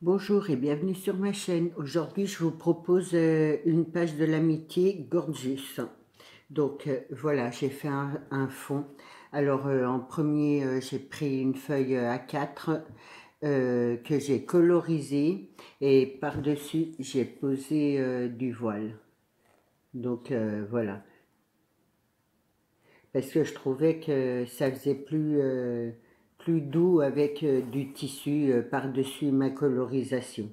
Bonjour et bienvenue sur ma chaîne. Aujourd'hui, je vous propose une page de l'amitié Gorgeous. Donc voilà, j'ai fait un fond. Alors en premier, j'ai pris une feuille A4 que j'ai colorisée et par-dessus, j'ai posé du voile. Donc voilà, parce que je trouvais que ça faisait plus doux avec du tissu par-dessus ma colorisation.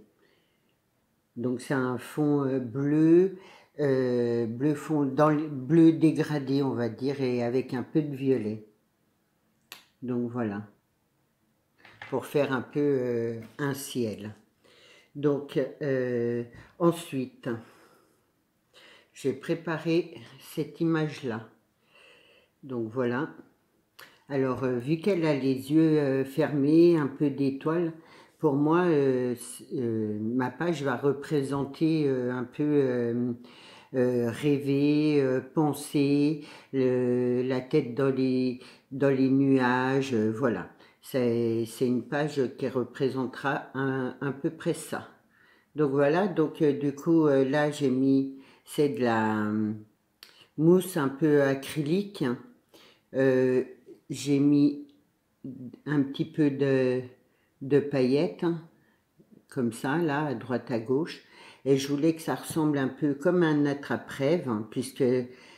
Donc c'est un fond bleu, bleu fond, bleu dégradé on va dire, et avec un peu de violet. Donc voilà, pour faire un peu un ciel. Donc ensuite, j'ai préparé cette image-là. Donc voilà. Alors vu qu'elle a les yeux fermés, un peu d'étoiles, pour moi, ma page va représenter un peu rêver, penser, la tête dans les nuages, voilà. C'est une page qui représentera un peu près ça. Donc voilà, donc du coup là j'ai mis, c'est de la mousse un peu acrylique. Euh, j'ai mis un petit peu de paillettes, comme ça, là, à droite à gauche. Et je voulais que ça ressemble un peu comme un attrape-rêve, hein, puisque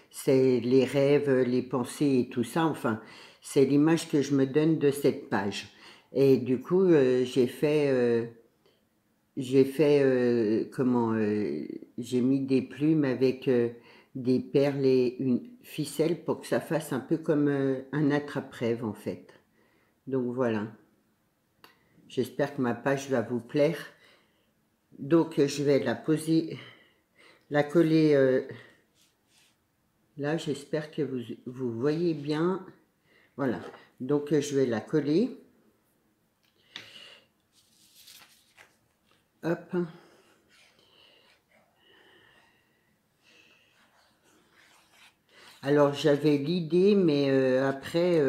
c'est les rêves, les pensées et tout ça. Enfin, c'est l'image que je me donne de cette page. Et du coup, j'ai mis des plumes avec des perles et une ficelle pour que ça fasse un peu comme un attrape-rêve en fait. Donc voilà. J'espère que ma page va vous plaire. Donc je vais la poser, la coller là, j'espère que vous voyez bien. Voilà, donc je vais la coller. Hop. Alors j'avais l'idée, mais après,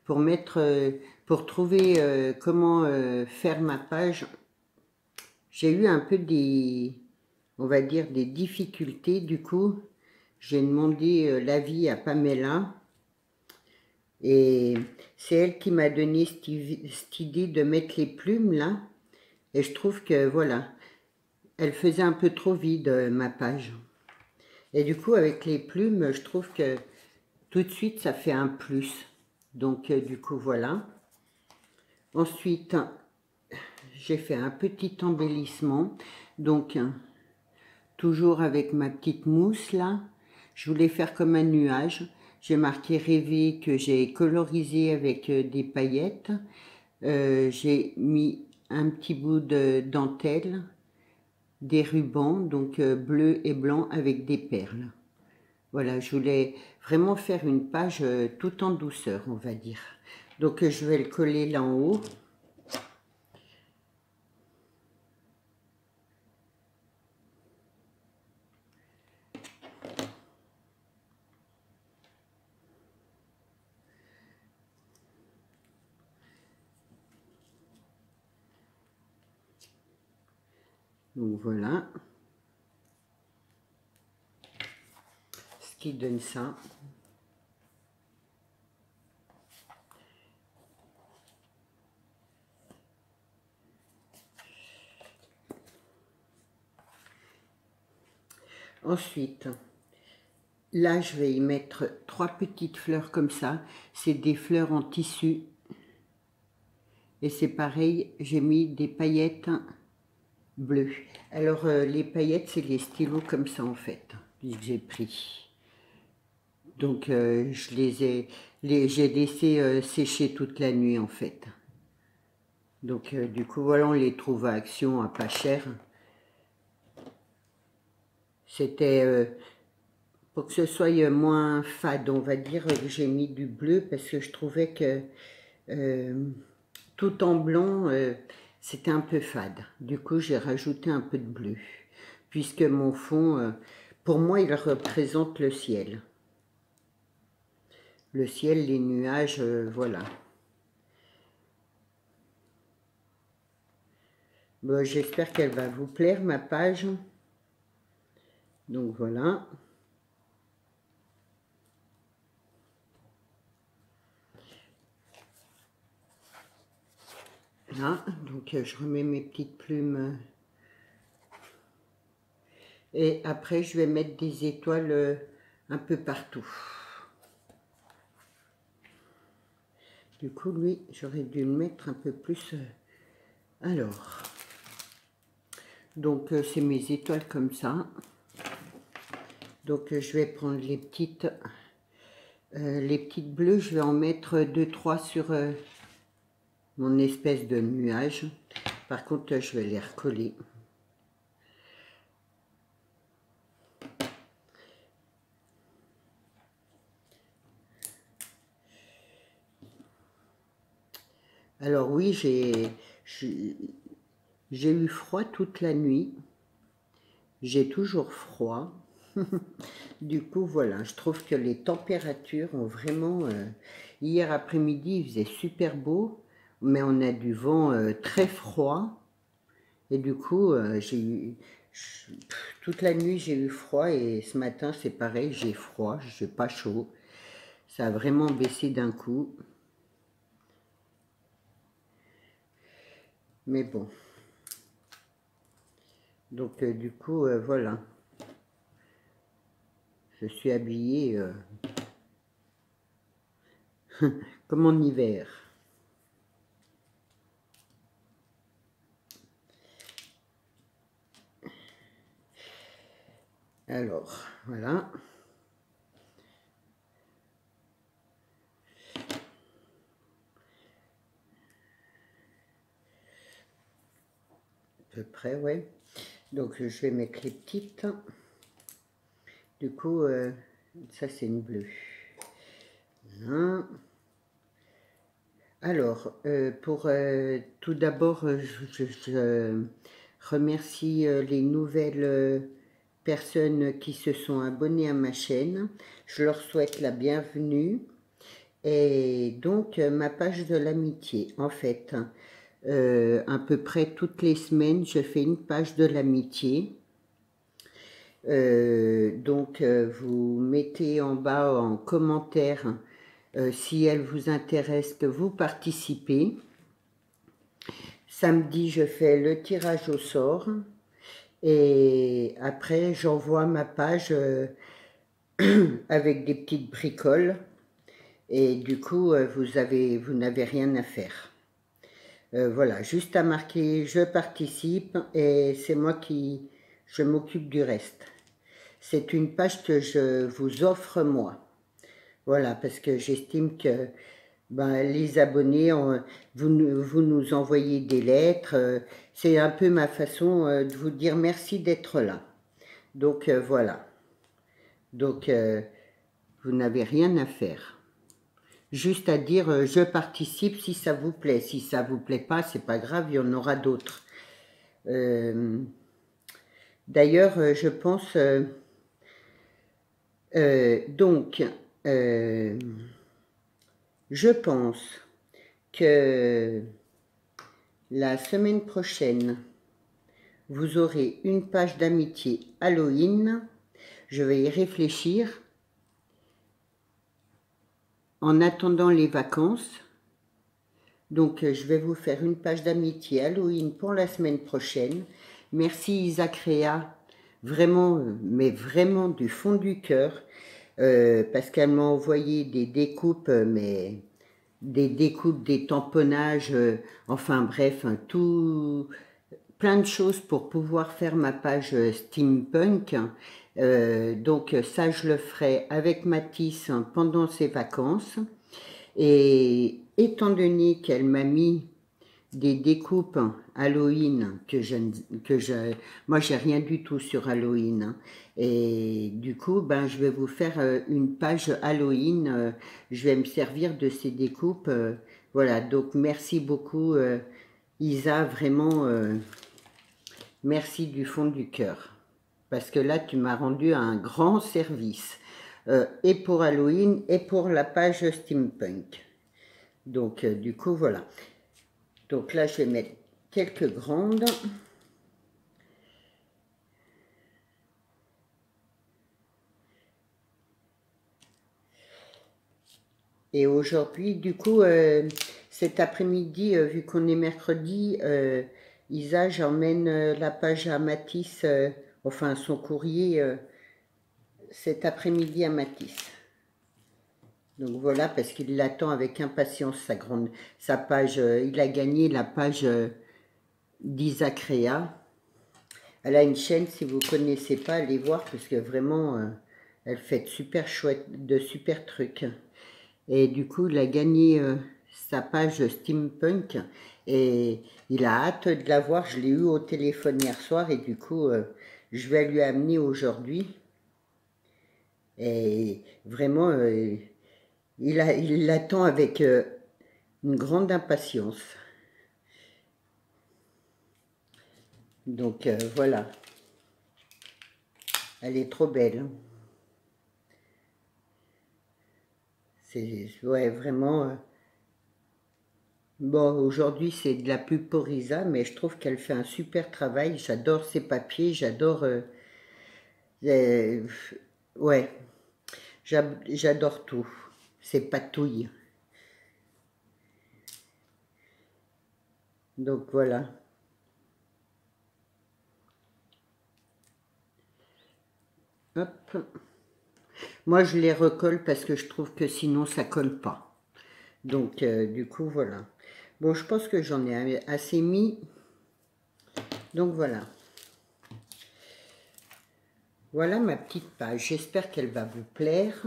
pour mettre, pour trouver comment faire ma page, j'ai eu un peu on va dire, des difficultés. Du coup, j'ai demandé l'avis à Pamela. Et c'est elle qui m'a donné cette idée de mettre les plumes là. Et je trouve que voilà, elle faisait un peu trop vide ma page. Et du coup, avec les plumes, je trouve que tout de suite, ça fait un plus. Donc du coup, voilà. Ensuite, j'ai fait un petit embellissement. Donc, toujours avec ma petite mousse là. Je voulais faire comme un nuage. J'ai marqué rêver que j'ai colorisé avec des paillettes. J'ai mis un petit bout de dentelle, des rubans, donc bleu et blanc avec des perles. Voilà, je voulais vraiment faire une page tout en douceur, on va dire. Donc je vais le coller là en haut. Donc voilà, ce qui donne ça. Ensuite, là je vais y mettre 3 petites fleurs comme ça. C'est des fleurs en tissu. Et c'est pareil, j'ai mis des paillettes bleues. Alors les paillettes, c'est les stylos comme ça en fait, que j'ai pris. Donc je j'ai laissé sécher toute la nuit en fait. Donc du coup voilà, on les trouve à Action à pas cher. C'était pour que ce soit moins fade, on va dire, que j'ai mis du bleu parce que je trouvais que euh, tout en blanc, c'était un peu fade. Du coup, j'ai rajouté un peu de bleu puisque mon fond, pour moi, il représente le ciel. Le ciel, les nuages, voilà. Bon, j'espère qu'elle va vous plaire, ma page. Donc voilà. Là, donc je remets mes petites plumes. Et après, je vais mettre des étoiles un peu partout. Du coup, lui, j'aurais dû le mettre un peu plus. Alors, donc c'est mes étoiles comme ça. Donc je vais prendre les petites bleues, je vais en mettre 2-3 sur mon espèce de nuage. Par contre, je vais les recoller. Alors oui, j'ai eu froid toute la nuit. J'ai toujours froid. Du coup, voilà, je trouve que les températures ont vraiment... hier après-midi, il faisait super beau, mais on a du vent très froid. Et du coup, toute la nuit, j'ai eu froid et ce matin, c'est pareil, j'ai froid, je n'ai pas chaud. Ça a vraiment baissé d'un coup. Mais bon. Donc, du coup, voilà. Je suis habillée comme en hiver. Alors, voilà. À peu près, ouais. Donc, je vais mettre les petites. Du coup, ça, c'est une bleue. Voilà. Alors, tout d'abord, je remercie les nouvelles personnes qui se sont abonnées à ma chaîne. Je leur souhaite la bienvenue. Et donc, ma page de l'amitié, en fait, à peu près toutes les semaines, je fais une page de l'amitié. Donc, vous mettez en bas en commentaire si elle vous intéresse que vous participez. Samedi, je fais le tirage au sort et après, j'envoie ma page avec des petites bricoles et du coup, vous n'avez rien à faire. Voilà, juste à marquer je participe et c'est moi qui je m'occupe du reste. C'est une page que je vous offre moi. Voilà, parce que j'estime que ben, les abonnés, vous nous envoyez des lettres. C'est un peu ma façon de vous dire merci d'être là. Donc voilà. Donc vous n'avez rien à faire. Juste à dire je participe si ça vous plaît. Si ça vous plaît pas, c'est pas grave, il y en aura d'autres. D'ailleurs, je pense donc je pense que la semaine prochaine, vous aurez une page d'amitié Halloween. Je vais y réfléchir en attendant les vacances. Donc, je vais vous faire une page d'amitié Halloween pour la semaine prochaine. Merci Isacréa, vraiment, mais vraiment du fond du cœur, parce qu'elle m'a envoyé des découpes, mais des découpes, des tamponnages, enfin bref, tout, plein de choses pour pouvoir faire ma page steampunk. Donc ça, je le ferai avec Mathis pendant ses vacances. Et étant donné qu'elle m'a mis des découpes Halloween moi j'ai rien du tout sur Halloween, et du coup ben je vais vous faire une page Halloween, je vais me servir de ces découpes, voilà. Donc merci beaucoup Isa, vraiment merci du fond du cœur, parce que là tu m'as rendu un grand service, et pour Halloween et pour la page steampunk. Donc du coup voilà. Donc là, je vais mettre quelques grandes. Et aujourd'hui, du coup, cet après-midi, vu qu'on est mercredi, Isa, j'emmène la page à Matisse, enfin son courrier, cet après-midi à Matisse. Donc voilà, parce qu'il l'attend avec impatience, sa page. Il a gagné la page d'Isa Créa. Elle a une chaîne, si vous ne connaissez pas, allez voir, parce que vraiment, elle fait de super chouette, de super trucs. Et du coup, il a gagné sa page Steampunk, et il a hâte de la voir. Je l'ai eu au téléphone hier soir, et du coup, je vais lui amener aujourd'hui. Et vraiment, il l'attend avec une grande impatience. Donc voilà, elle est trop belle. C'est ouais, vraiment. Bon, aujourd'hui c'est de la pub pour Isa, mais je trouve qu'elle fait un super travail. J'adore ses papiers, j'adore. Euh, ouais, j'adore tout. Ses patouilles. Donc voilà. Hop. Moi je les recolle parce que je trouve que sinon ça colle pas. Donc du coup voilà. Bon, je pense que j'en ai assez mis. Donc voilà. Voilà ma petite page. J'espère qu'elle va vous plaire.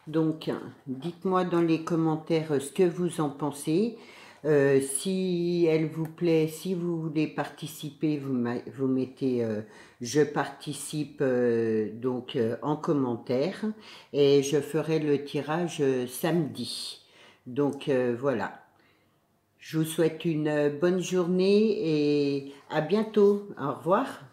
Donc, dites-moi dans les commentaires ce que vous en pensez. Si elle vous plaît, si vous voulez participer, vous mettez je participe donc en commentaire et je ferai le tirage samedi. Donc voilà. Je vous souhaite une bonne journée et à bientôt. Au revoir.